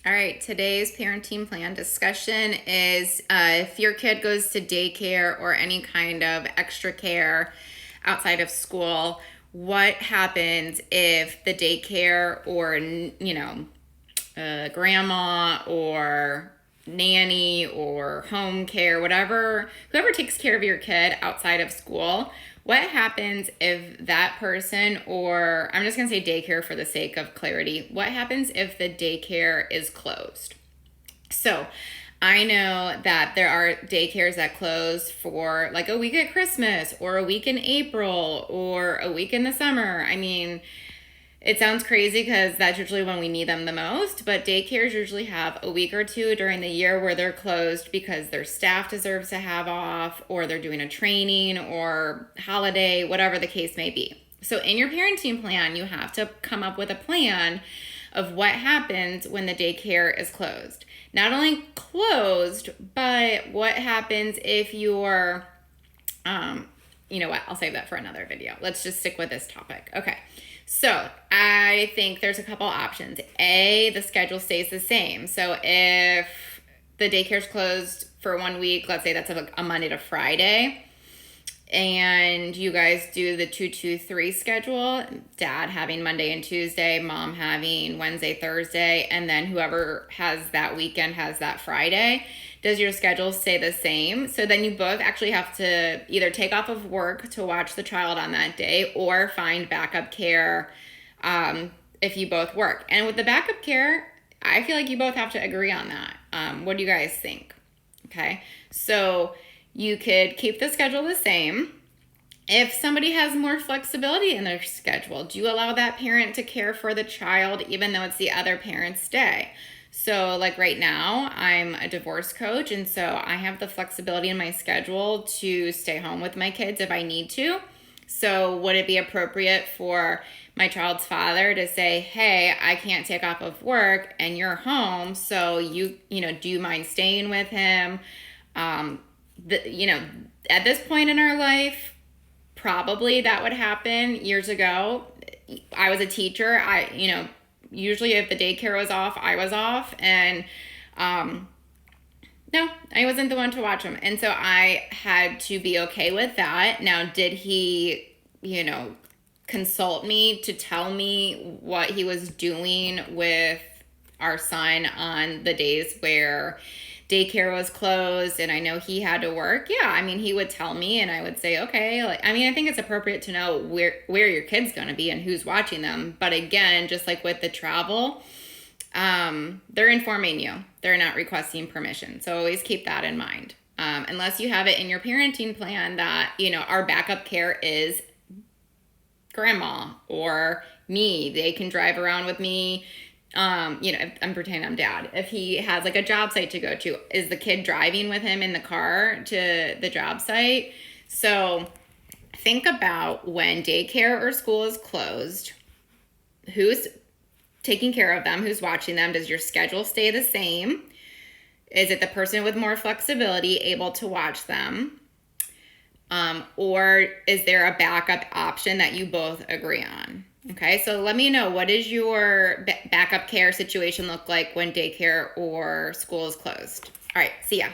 All right, today's parenting plan discussion is if your kid goes to daycare or any kind of extra care outside of school, what happens if the daycare or, grandma or nanny or home care, whoever takes care of your kid outside of school, what happens if that person, or I'm just going to say daycare for the sake of clarity, what happens if the daycare is closed? So I know that there are daycares that close for like a week at Christmas or a week in April or a week in the summer. I mean, it sounds crazy because that's usually when we need them the most, but daycares usually have a week or two during the year where they're closed because their staff deserves to have off, or they're doing a training or holiday, whatever the case may be. So in your parenting plan, you have to come up with a plan of what happens when the daycare is closed. Not only closed, but what happens if you're, you know what, I'll save that for another video. Let's just stick with this topic. Okay. So I think there's a couple options. A, the schedule stays the same. So if the daycare's closed for 1 week, let's say that's a Monday to Friday, and you guys do the 2-2-3 schedule, dad having Monday and Tuesday, mom having Wednesday, Thursday, and then whoever has that weekend has that Friday. Does your schedule stay the same? So then you both actually have to either take off of work to watch the child on that day or find backup care if you both work. And with the backup care, I feel like you both have to agree on that. What do you guys think? Okay, so you could keep the schedule the same. If somebody has more flexibility in their schedule, do you allow that parent to care for the child even though it's the other parent's day? So like right now, I'm a divorce coach, and so I have the flexibility in my schedule to stay home with my kids if I need to. So would it be appropriate for my child's father to say, hey, I can't take off of work and you're home, so do you mind staying with him? At this point in our life, probably that would happen. Years ago, I was a teacher. Usually if the daycare was off, I was off. And no, I wasn't the one to watch him. And so I had to be okay with that. Now, did he, consult me to tell me what he was doing with our son on the days where daycare was closed and I know he had to work? Yeah, I mean, he would tell me and I would say, okay. I think it's appropriate to know where your kid's going to be and who's watching them. But again, just like with the travel, they're informing you. They're not requesting permission. So always keep that in mind. Unless you have it in your parenting plan that, our backup care is grandma or me. They can drive around with me. If I'm pretending I'm dad. If he has like a job site to go to, is the kid driving with him in the car to the job site? So think about when daycare or school is closed, who's taking care of them, who's watching them? Does your schedule stay the same? Is it the person with more flexibility able to watch them? Or is there a backup option that you both agree on? Okay, so let me know, what does your backup care situation look like when daycare or school is closed? All right, see ya.